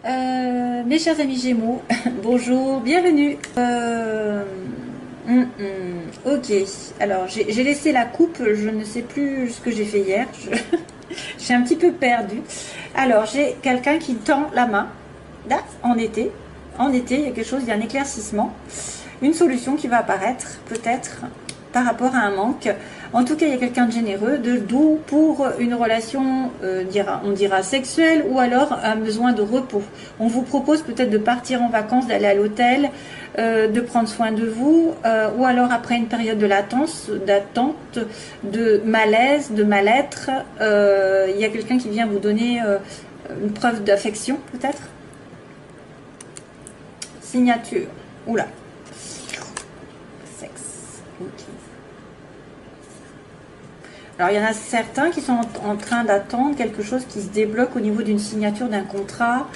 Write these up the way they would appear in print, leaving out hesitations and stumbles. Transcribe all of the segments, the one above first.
Mes chers amis Gémeaux, bonjour, bienvenue. Ok, alors j'ai laissé la coupe, je ne sais plus ce que j'ai fait hier, je suis un petit peu perdue. Alors j'ai quelqu'un qui tend la main, là, en été, il y a quelque chose, il y a un éclaircissement, une solution qui va apparaître peut-être par rapport à un manque. En tout cas, il y a quelqu'un de généreux, de doux pour une relation, on dira sexuelle, ou alors un besoin de repos. On vous propose peut-être de partir en vacances, d'aller à l'hôtel, de prendre soin de vous, ou alors après une période de latence, d'attente, de malaise, de mal-être, il y a quelqu'un qui vient vous donner une preuve d'affection peut-être. Signature. Oula. Sexe. Ok. Alors, il y en a certains qui sont en train d'attendre quelque chose qui se débloque au niveau d'une signature d'un contrat,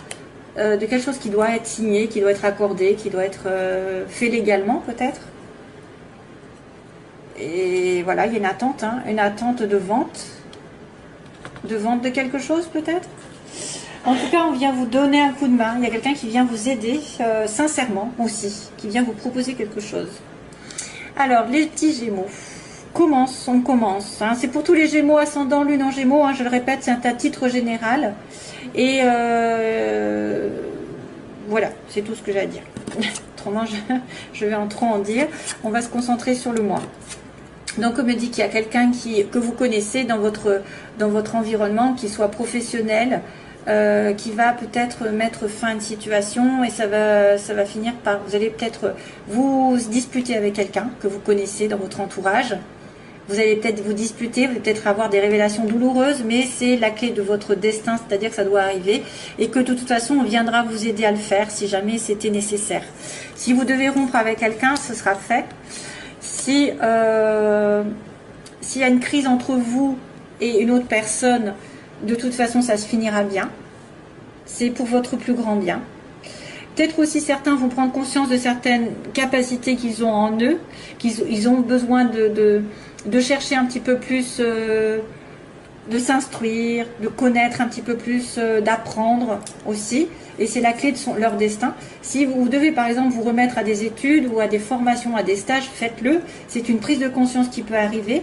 de quelque chose qui doit être signé, qui doit être accordé, qui doit être fait légalement peut-être. Et voilà, il y a une attente de vente de quelque chose peut-être. En tout cas, on vient vous donner un coup de main. Il y a quelqu'un qui vient vous aider sincèrement aussi, qui vient vous proposer quelque chose. Alors, les petits Gémeaux. On commence. Hein. C'est pour tous les Gémeaux, ascendant, lune en Gémeaux. Hein, je le répète, c'est un titre général. Et voilà, c'est tout ce que j'ai à dire. Autrement, je vais en trop en dire. On va se concentrer sur le mois. Donc, on me dit qu'il y a quelqu'un que vous connaissez dans votre environnement, qui soit professionnel, qui va peut-être mettre fin à une situation et ça va finir par... Vous allez peut-être vous disputer avec quelqu'un que vous connaissez dans votre entourage. Vous allez peut-être vous disputer, vous allez peut-être avoir des révélations douloureuses, mais c'est la clé de votre destin, c'est-à-dire que ça doit arriver et que de toute façon, on viendra vous aider à le faire si jamais c'était nécessaire. Si vous devez rompre avec quelqu'un, ce sera fait. S'il y a une crise entre vous et une autre personne, de toute façon, ça se finira bien. C'est pour votre plus grand bien. Peut-être aussi certains vont prendre conscience de certaines capacités qu'ils ont en eux, qu'ils ont besoin de chercher un petit peu plus, de s'instruire, de connaître un petit peu plus, d'apprendre aussi. Et c'est la clé de leur destin. Si vous devez par exemple vous remettre à des études ou à des formations, à des stages, faites-le. C'est une prise de conscience qui peut arriver.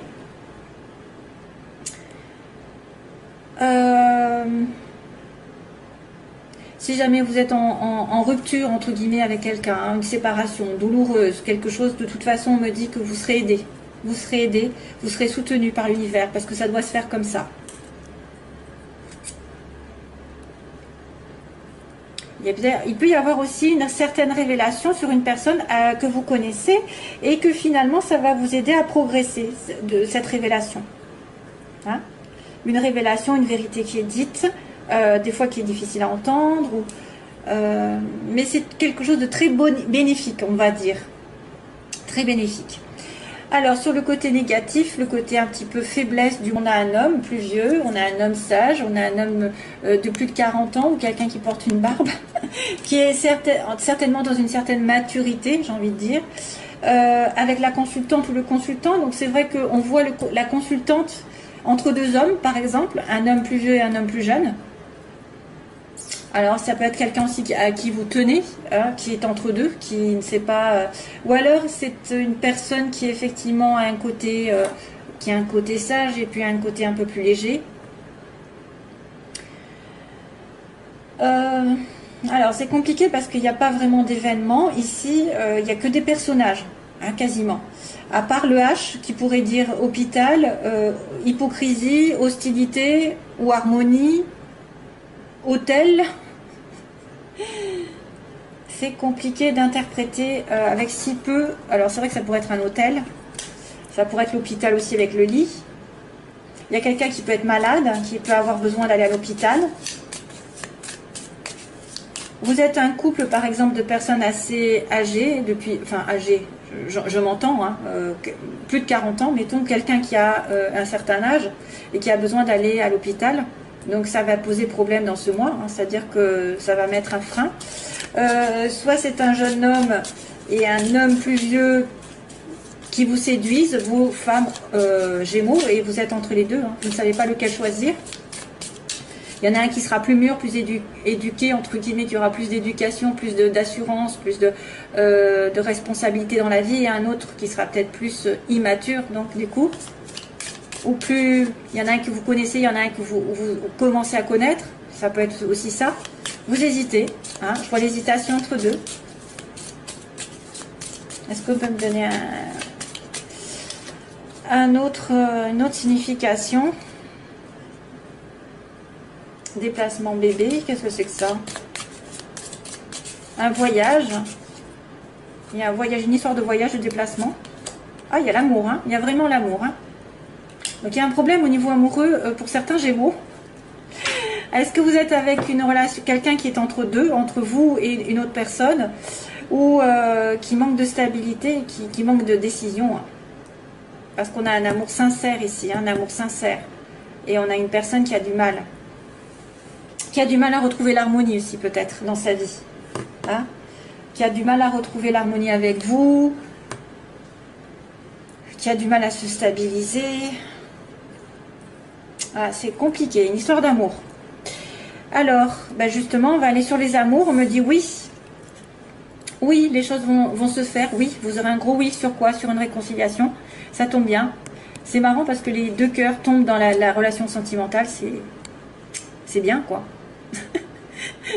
Si jamais vous êtes en rupture, entre guillemets, avec quelqu'un, hein, une séparation douloureuse, quelque chose, de toute façon, on me dit que vous serez aidé. Vous serez aidé, vous serez soutenu par l'univers, parce que ça doit se faire comme ça. Il peut y avoir aussi une certaine révélation sur une personne que vous connaissez et que finalement, ça va vous aider à progresser de cette révélation. Hein? Une révélation, une vérité qui est dite, des fois qui est difficile à entendre, mais c'est quelque chose de très bénéfique, on va dire. Très bénéfique. Alors, sur le côté négatif, le côté un petit peu faiblesse, on a un homme plus vieux, on a un homme sage, on a un homme de plus de 40 ans, ou quelqu'un qui porte une barbe, qui est certainement dans une certaine maturité, j'ai envie de dire, avec la consultante ou le consultant. Donc, c'est vrai qu'on voit la consultante entre deux hommes, par exemple, un homme plus vieux et un homme plus jeune. Alors, ça peut être quelqu'un aussi à qui vous tenez, hein, qui est entre deux, qui ne sait pas... ou alors, c'est une personne qui effectivement a un côté, qui a un côté sage et puis un côté un peu plus léger. Alors, c'est compliqué parce qu'il n'y a pas vraiment d'événement. Ici, il n'y a que des personnages, hein, quasiment. À part le H, qui pourrait dire hôpital, hypocrisie, hostilité ou harmonie, hôtel. C'est compliqué d'interpréter avec si peu. Alors c'est vrai que ça pourrait être un hôtel, ça pourrait être l'hôpital aussi avec le lit. Il y a quelqu'un qui peut être malade, qui peut avoir besoin d'aller à l'hôpital. Vous êtes un couple par exemple de personnes assez âgées, âgées, je m'entends, hein, plus de 40 ans, mettons quelqu'un qui a un certain âge et qui a besoin d'aller à l'hôpital. Donc ça va poser problème dans ce mois, hein, c'est-à-dire que ça va mettre un frein. Soit c'est un jeune homme et un homme plus vieux qui vous séduisent, vous femmes Gémeaux, et vous êtes entre les deux, hein, vous ne savez pas lequel choisir. Il y en a un qui sera plus mûr, plus éduqué, entre guillemets, qui aura plus d'éducation, plus d'assurance, plus de responsabilité dans la vie, et un autre qui sera peut-être plus immature, donc du coup, ou plus, il y en a un que vous connaissez, il y en a un que vous commencez à connaître, ça peut être aussi ça. Vous hésitez, hein, je vois l'hésitation entre deux. Est-ce que vous pouvez me donner une autre signification? Déplacement bébé, qu'est-ce que c'est que ça? Un voyage. Il y a un voyage, une histoire de voyage, de déplacement. Ah, il y a l'amour, hein. Il y a vraiment l'amour, hein. Donc il y a un problème au niveau amoureux pour certains Gémeaux. Est-ce que vous êtes avec une relation, quelqu'un qui est entre deux, entre vous et une autre personne, ou qui manque de stabilité, qui manque de décision, hein. Parce qu'on a un amour sincère ici, hein, un amour sincère. Et on a une personne qui a du mal. Qui a du mal à retrouver l'harmonie aussi peut-être dans sa vie. Hein, qui a du mal à retrouver l'harmonie avec vous. Qui a du mal à se stabiliser. Ah, c'est compliqué, une histoire d'amour. Alors, ben justement, on va aller sur les amours. On me dit oui. Oui, les choses vont se faire. Oui, vous aurez un gros oui sur quoi? Sur une réconciliation. Ça tombe bien. C'est marrant parce que les deux cœurs tombent dans la relation sentimentale. C'est bien, quoi.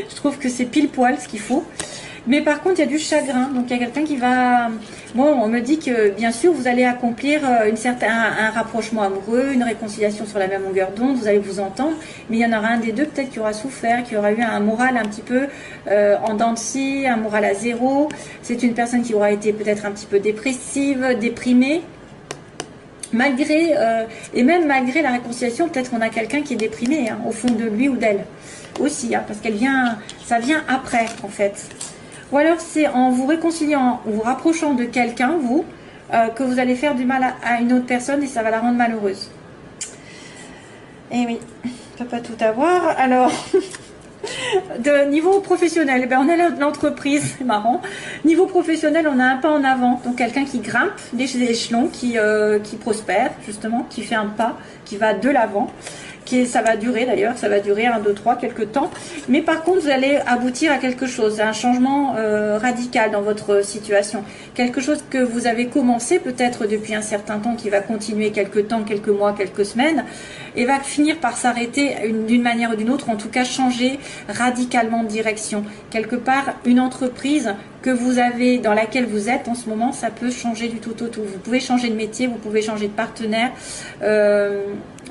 Je trouve que c'est pile poil ce qu'il faut. Mais par contre, il y a du chagrin. Donc, il y a quelqu'un qui va... Bon, on me dit que, bien sûr, vous allez accomplir un rapprochement amoureux, une réconciliation sur la même longueur d'onde. Vous allez vous entendre. Mais il y en aura un des deux, peut-être, qui aura souffert, qui aura eu un moral un petit peu en dents de scie, un moral à zéro. C'est une personne qui aura été peut-être un petit peu dépressive, déprimée. Malgré, et même malgré la réconciliation, peut-être qu'on a quelqu'un qui est déprimé, hein, au fond de lui ou d'elle. Aussi, hein, parce ça vient après, en fait. Ou alors c'est en vous réconciliant, en vous rapprochant de quelqu'un, vous, que vous allez faire du mal à une autre personne et ça va la rendre malheureuse. Et oui, on peut pas tout avoir. Alors, de niveau professionnel, ben on a l'entreprise, c'est marrant. Niveau professionnel, on a un pas en avant. Donc quelqu'un qui grimpe des échelons, qui prospère, justement, qui fait un pas, qui va de l'avant. Ça va durer d'ailleurs, ça va durer 1, 2, 3, quelques temps. Mais par contre, vous allez aboutir à quelque chose, à un changement radical dans votre situation. Quelque chose que vous avez commencé peut-être depuis un certain temps, qui va continuer quelques temps, quelques mois, quelques semaines, et va finir par s'arrêter d'une manière ou d'une autre, en tout cas changer radicalement de direction. Quelque part, une entreprise que vous avez, dans laquelle vous êtes en ce moment, ça peut changer du tout au tout. Vous pouvez changer de métier, vous pouvez changer de partenaire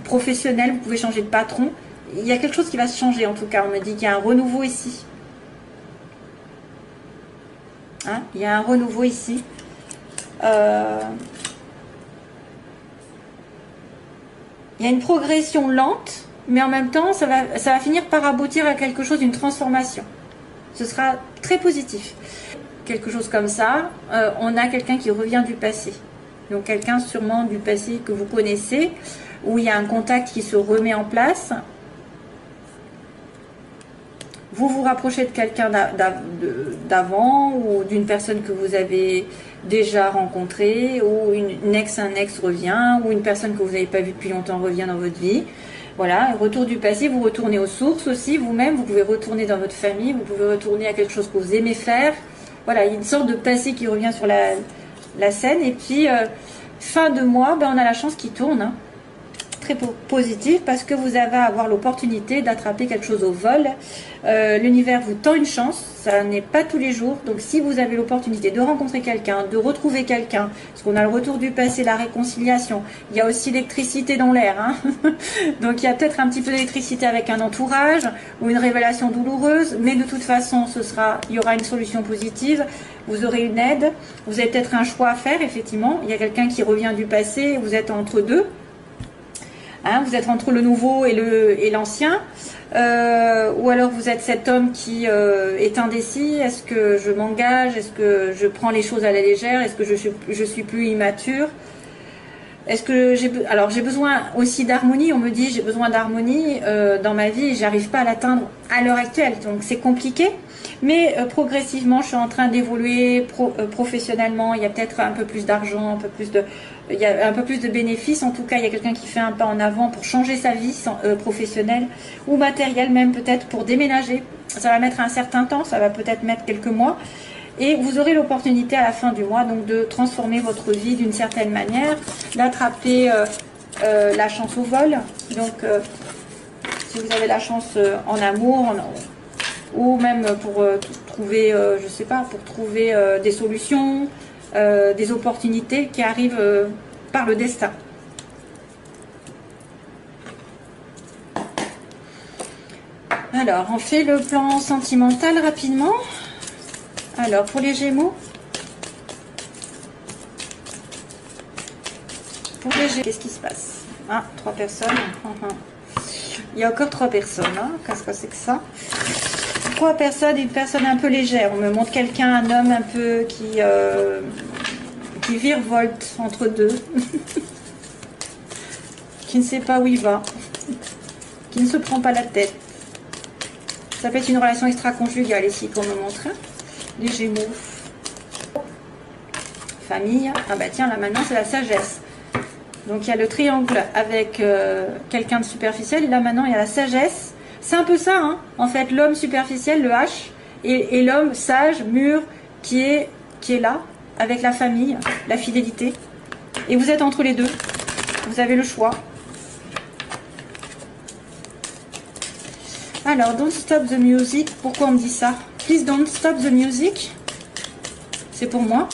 professionnel, vous pouvez changer de patron. Il y a quelque chose qui va se changer en tout cas. On me dit qu'il y a un renouveau ici. Hein, il y a un renouveau ici. Il y a une progression lente, mais en même temps, ça va finir par aboutir à quelque chose, une transformation. Ce sera très positif. Quelque chose comme ça, on a quelqu'un qui revient du passé. Donc quelqu'un sûrement du passé que vous connaissez, où il y a un contact qui se remet en place. Vous vous rapprochez de quelqu'un d'avant ou d'une personne que vous avez déjà rencontrée, ou un ex revient, ou une personne que vous n'avez pas vue depuis longtemps revient dans votre vie. Voilà, retour du passé, vous retournez aux sources aussi, vous-même, vous pouvez retourner dans votre famille, vous pouvez retourner à quelque chose que vous aimez faire. Voilà, il y a une sorte de passé qui revient sur la scène. Et puis, fin de mois, ben, on a la chance qui tourne, hein. Très positif, parce que vous allez avoir l'opportunité d'attraper quelque chose au vol. L'univers vous tend une chance, ça n'est pas tous les jours. Donc si vous avez l'opportunité de rencontrer quelqu'un, de retrouver quelqu'un, parce qu'on a le retour du passé, la réconciliation, il y a aussi l'électricité dans l'air, hein. Donc il y a peut-être un petit peu d'électricité avec un entourage ou une révélation douloureuse, mais de toute façon il y aura une solution positive. Vous aurez une aide, vous avez peut-être un choix à faire, effectivement. Il y a quelqu'un qui revient du passé, vous êtes entre deux. Hein, vous êtes entre le nouveau et l'ancien, ou alors vous êtes cet homme qui est indécis. Est-ce que je m'engage? Est-ce que je prends les choses à la légère? Est-ce que je suis plus immature? est-ce que alors j'ai besoin aussi d'harmonie, on me dit j'ai besoin d'harmonie dans ma vie et j'arrive pas à l'atteindre à l'heure actuelle, donc c'est compliqué, mais progressivement je suis en train d'évoluer professionnellement, il y a peut-être un peu plus d'argent, il y a un peu plus de bénéfices, en tout cas il y a quelqu'un qui fait un pas en avant pour changer sa vie professionnelle ou matérielle, même peut-être pour déménager, ça va mettre un certain temps, ça va peut-être mettre quelques mois. Et vous aurez l'opportunité à la fin du mois donc de transformer votre vie d'une certaine manière, d'attraper la chance au vol. Donc si vous avez la chance en amour, ou même pour trouver, je sais pas, pour trouver des solutions, des opportunités qui arrivent par le destin. Alors, on fait le plan sentimental rapidement. Alors, pour les Gémeaux, qu'est-ce qui se passe? Ah, 3 personnes. Il y a encore 3 personnes. Hein. Qu'est-ce que c'est que ça? 3 personnes, une personne un peu légère. On me montre quelqu'un, un homme un peu qui virevolte entre deux. Qui ne sait pas où il va. Qui ne se prend pas la tête. Ça peut être une relation extra-conjugale ici qu'on me montre. Hein. Les Gémeaux. Famille. Ah bah tiens, là maintenant c'est la sagesse. Donc il y a le triangle avec quelqu'un de superficiel. Et là maintenant il y a la sagesse. C'est un peu ça, hein. En fait, l'homme superficiel, le H, et l'homme sage, mûr, qui est là, avec la famille, la fidélité. Et vous êtes entre les deux. Vous avez le choix. Alors, don't stop the music. Pourquoi on me dit ça? Please don't stop the music. C'est pour moi.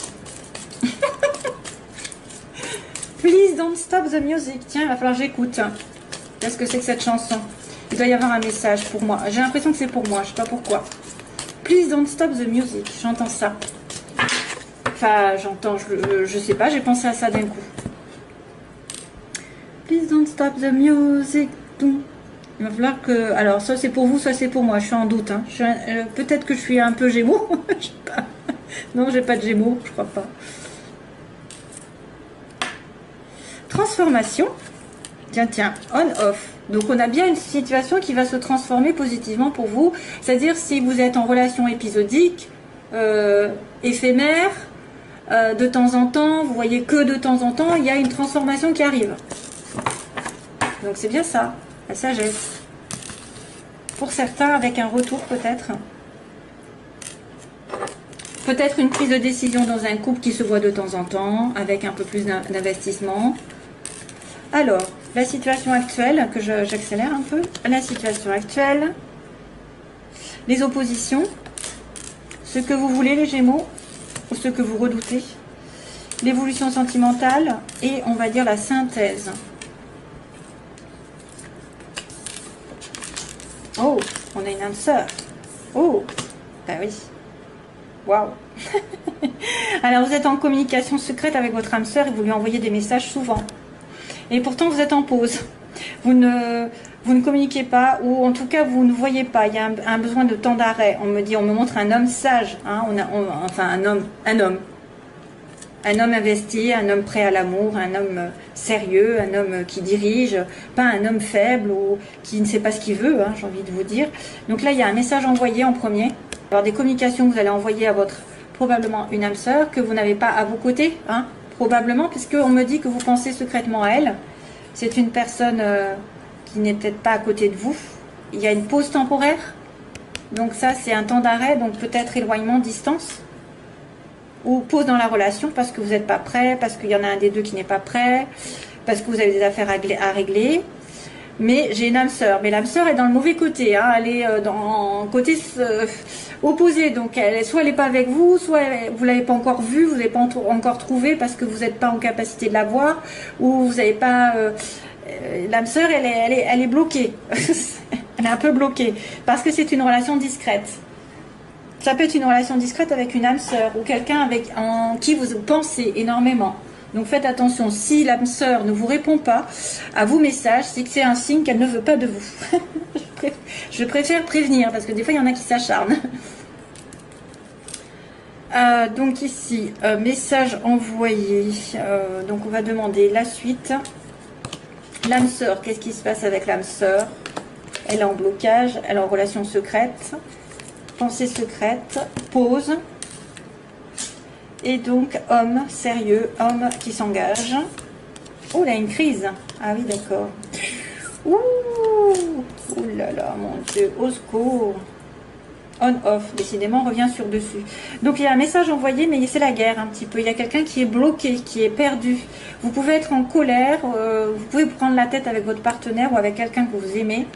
Please don't stop the music. Tiens, il va falloir que j'écoute. Qu'est-ce que c'est que cette chanson? Il doit y avoir un message pour moi. J'ai l'impression que c'est pour moi. Je sais pas pourquoi. Please don't stop the music. J'entends ça. Enfin, j'entends. Je sais pas. J'ai pensé à ça d'un coup. Please don't stop the music. Il va falloir que... Alors, soit c'est pour vous, soit c'est pour moi. Je suis en doute. Hein. Peut-être que je suis un peu Gémeaux. Je sais pas. Non, j'ai pas de Gémeaux. Je crois pas. Transformation. Tiens, on-off. Donc, on a bien une situation qui va se transformer positivement pour vous. C'est-à-dire, si vous êtes en relation épisodique, éphémère, de temps en temps, vous voyez que de temps en temps, il y a une transformation qui arrive. Donc, c'est bien ça. La sagesse. Pour certains, avec un retour peut-être. Peut-être une prise de décision dans un couple qui se voit de temps en temps, avec un peu plus d'investissement. Alors, la situation actuelle, que j'accélère un peu. La situation actuelle. Les oppositions. Ce que vous voulez, les Gémeaux, ou ce que vous redoutez. L'évolution sentimentale et, on va dire, la synthèse. Oh, on a une âme sœur. Oh, bah oui. Waouh. Alors, vous êtes en communication secrète avec votre âme sœur et vous lui envoyez des messages souvent. Et pourtant, vous êtes en pause. Vous ne communiquez pas, ou en tout cas, vous ne voyez pas. Il y a un besoin de temps d'arrêt. On me montre un homme sage. Hein, enfin, un homme. Un homme investi, un homme prêt à l'amour, un homme sérieux, un homme qui dirige, pas un homme faible ou qui ne sait pas ce qu'il veut, hein, j'ai envie de vous dire. Donc là, il y a un message envoyé en premier. Alors des communications que vous allez envoyer à votre, probablement une âme sœur, que vous n'avez pas à vos côtés, hein, probablement, puisqu'on me dit que vous pensez secrètement à elle. C'est une personne qui n'est peut-être pas à côté de vous. Il y a une pause temporaire. Donc ça, c'est un temps d'arrêt, donc peut-être éloignement, distance. Ou pause dans la relation parce que vous n'êtes pas prêt, parce qu'il y en a un des deux qui n'est pas prêt, parce que vous avez des affaires à régler. Mais j'ai une âme sœur. Mais l'âme sœur est dans le mauvais côté. Hein. Elle est dans le côté opposé. Donc, soit elle n'est pas avec vous, soit vous ne l'avez pas encore vue, vous ne l'avez pas encore trouvée parce que vous n'êtes pas en capacité de la voir, ou vous n'avez pas... l'âme sœur, elle est bloquée. Elle est un peu bloquée. Parce que c'est une relation discrète. Ça peut être une relation discrète avec une âme sœur ou quelqu'un en qui vous pensez énormément. Donc faites attention, si l'âme sœur ne vous répond pas à vos messages, c'est que c'est un signe qu'elle ne veut pas de vous. Je préfère prévenir parce que des fois il y en a qui s'acharnent. Donc ici, message envoyé. Donc on va demander la suite. L'âme sœur, qu'est-ce qui se passe avec l'âme sœur? Elle est en blocage, elle est en relation secrète. Pensée secrète, pause. Et donc, homme sérieux, homme qui s'engage. Oh, là, une crise. Ah oui, d'accord. Ouh, ouh là là, mon Dieu, au secours. On-off, décidément, on revient sur dessus. Donc, il y a un message envoyé, mais c'est la guerre un petit peu. Il y a quelqu'un qui est bloqué, qui est perdu. Vous pouvez être en colère, vous pouvez prendre la tête avec votre partenaire ou avec quelqu'un que vous aimez.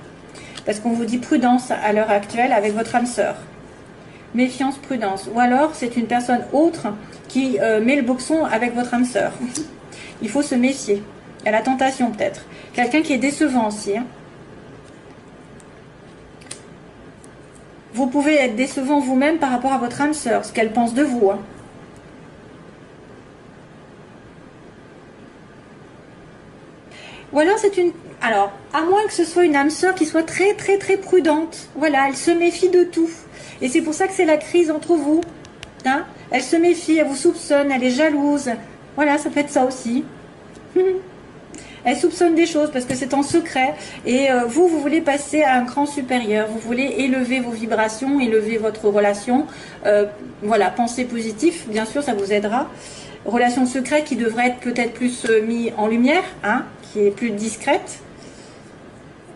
Parce qu'on vous dit prudence à l'heure actuelle avec votre âme sœur. Méfiance, prudence. Ou alors, c'est une personne autre qui met le boxon avec votre âme sœur. Il faut se méfier. Il y a la tentation peut-être. Quelqu'un qui est décevant aussi. Hein. Vous pouvez être décevant vous-même par rapport à votre âme sœur, ce qu'elle pense de vous. Hein. Ou alors c'est une... Alors, à moins que ce soit une âme sœur qui soit très très très prudente. Voilà, elle se méfie de tout. Et c'est pour ça que c'est la crise entre vous. Hein, elle se méfie, elle vous soupçonne, elle est jalouse. Voilà, ça peut être ça aussi. Elle soupçonne des choses parce que c'est en secret. Et vous voulez passer à un cran supérieur. Vous voulez élever vos vibrations, élever votre relation. Voilà, pensez positif, bien sûr, ça vous aidera. Relation secrète qui devrait être peut-être plus mise en lumière, hein, qui est plus discrète.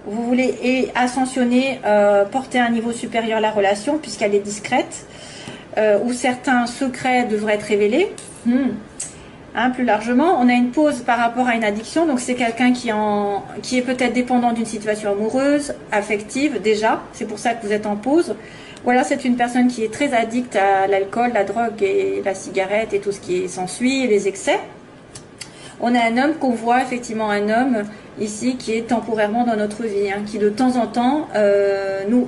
Vous voulez ascensionner, porter à un niveau supérieur la relation puisqu'elle est discrète. Où certains secrets devraient être révélés. Hein, plus largement, on a une pause par rapport à une addiction, donc c'est quelqu'un qui est peut-être dépendant d'une situation amoureuse, affective déjà, c'est pour ça que vous êtes en pause. Ou alors c'est une personne qui est très addicte à l'alcool, la drogue et la cigarette et tout ce qui s'ensuit, et les excès. On a un homme qu'on voit, effectivement un homme ici qui est temporairement dans notre vie, hein, qui de temps en temps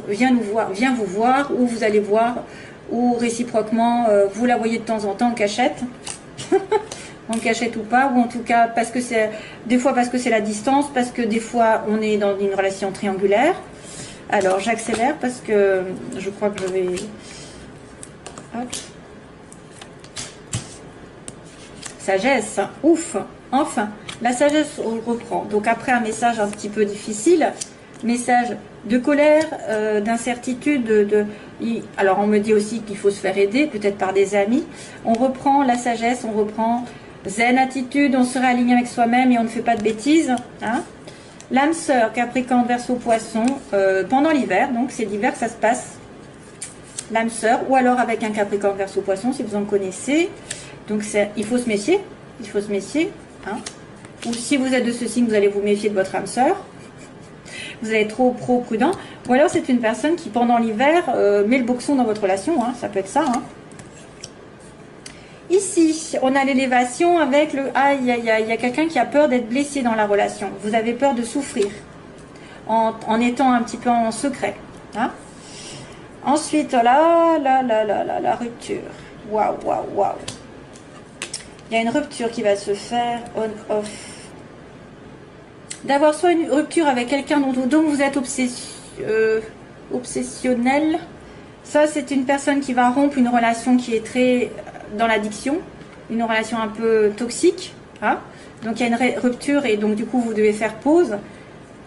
vient vous voir, ou vous allez voir, ou réciproquement vous la voyez de temps en temps en cachette. En cachette ou pas, ou en tout cas parce que c'est des fois parce que c'est la distance, parce que des fois on est dans une relation triangulaire. Alors j'accélère parce que je crois que je vais... Hop. Sagesse, ouf, enfin, la sagesse on reprend. Donc après un message un petit peu difficile, message de colère, d'incertitude, alors on me dit aussi qu'il faut se faire aider, peut-être par des amis. On reprend la sagesse, on reprend zen attitude, on se réaligne avec soi-même et on ne fait pas de bêtises. Hein. L'âme sœur, Capricorne, Verseau, Poisson, pendant l'hiver, donc c'est l'hiver que ça se passe. L'âme sœur, ou alors avec un Capricorne, Verseau, Poisson, si vous en connaissez. Donc il faut se méfier, il faut se méfier. Hein. Ou si vous êtes de ce signe, vous allez vous méfier de votre âme sœur. Vous allez être trop prudent. Ou alors c'est une personne qui pendant l'hiver met le boxon dans votre relation, hein. Ça peut être ça. Hein. Ici, on a l'élévation avec le aïe aïe aïe. Il y a quelqu'un qui a peur d'être blessé dans la relation. Vous avez peur de souffrir en étant un petit peu en secret. Hein. Ensuite, la rupture. Waouh, waouh, waouh. Il y a une rupture qui va se faire on-off. D'avoir soit une rupture avec quelqu'un dont vous êtes obsessionnel. Ça, c'est une personne qui va rompre une relation qui est très dans l'addiction, une relation un peu toxique. Hein. Donc, il y a une rupture et donc, du coup, vous devez faire pause.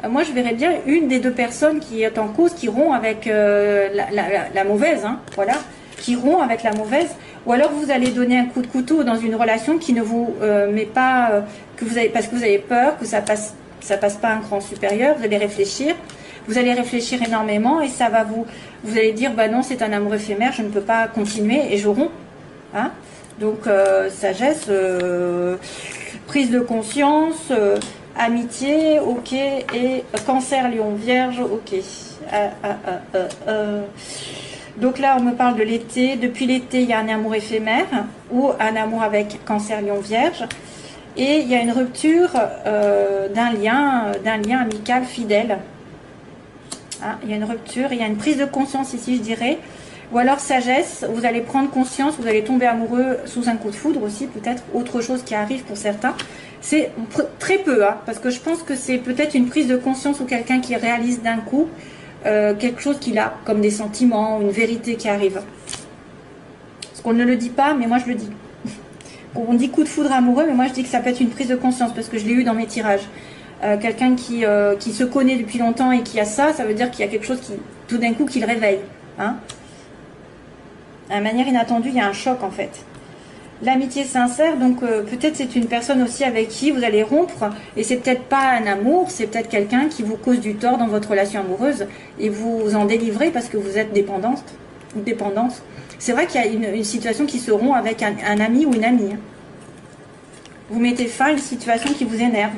Moi, je verrais bien une des deux personnes qui est en cause, qui rompt avec la mauvaise. Hein, voilà, qui rompt avec la mauvaise. Ou alors, vous allez donner un coup de couteau dans une relation qui ne vous met pas... parce que vous avez peur que ça passe pas un cran supérieur, vous allez réfléchir énormément et ça va vous allez dire bah non, c'est un amour éphémère, je ne peux pas continuer et je romps. Hein. Donc sagesse, prise de conscience, amitié, ok, et Cancer, Lion, Vierge, ok. Donc là on me parle de l'été, depuis l'été il y a un amour éphémère ou un amour avec Cancer, Lion, Vierge. Et il y a une rupture d'un lien amical fidèle. Hein, il y a une rupture, il y a une prise de conscience ici, je dirais. Ou alors sagesse, vous allez prendre conscience, vous allez tomber amoureux sous un coup de foudre aussi, peut-être autre chose qui arrive pour certains. C'est très peu, hein, parce que je pense que c'est peut-être une prise de conscience ou quelqu'un qui réalise d'un coup quelque chose qu'il a, comme des sentiments, une vérité qui arrive. Parce qu'on ne le dit pas, mais moi je le dis. On dit coup de foudre amoureux, mais moi je dis que ça peut être une prise de conscience, parce que je l'ai eu dans mes tirages. Quelqu'un qui se connaît depuis longtemps et qui a ça, ça veut dire qu'il y a quelque chose qui, tout d'un coup, qui le réveille. Hein. De manière inattendue, il y a un choc en fait. L'amitié sincère, donc peut-être c'est une personne aussi avec qui vous allez rompre, et c'est peut-être pas un amour, c'est peut-être quelqu'un qui vous cause du tort dans votre relation amoureuse, et vous en délivrez parce que vous êtes dépendante. C'est vrai qu'il y a une situation qui se rompt avec un ami ou une amie. Vous mettez fin à une situation qui vous énerve,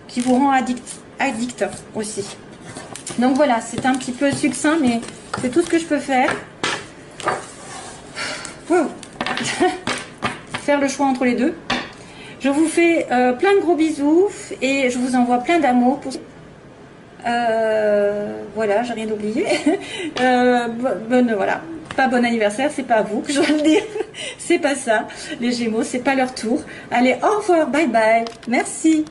qui vous rend addict aussi. Donc voilà, c'est un petit peu succinct, mais c'est tout ce que je peux faire. Faire le choix entre les deux. Je vous fais plein de gros bisous et je vous envoie plein d'amour. Voilà, j'ai rien oublié. Voilà, pas bon anniversaire, c'est pas à vous que je dois le dire. C'est pas ça. Les Gémeaux, c'est pas leur tour. Allez, au revoir, bye bye. Merci.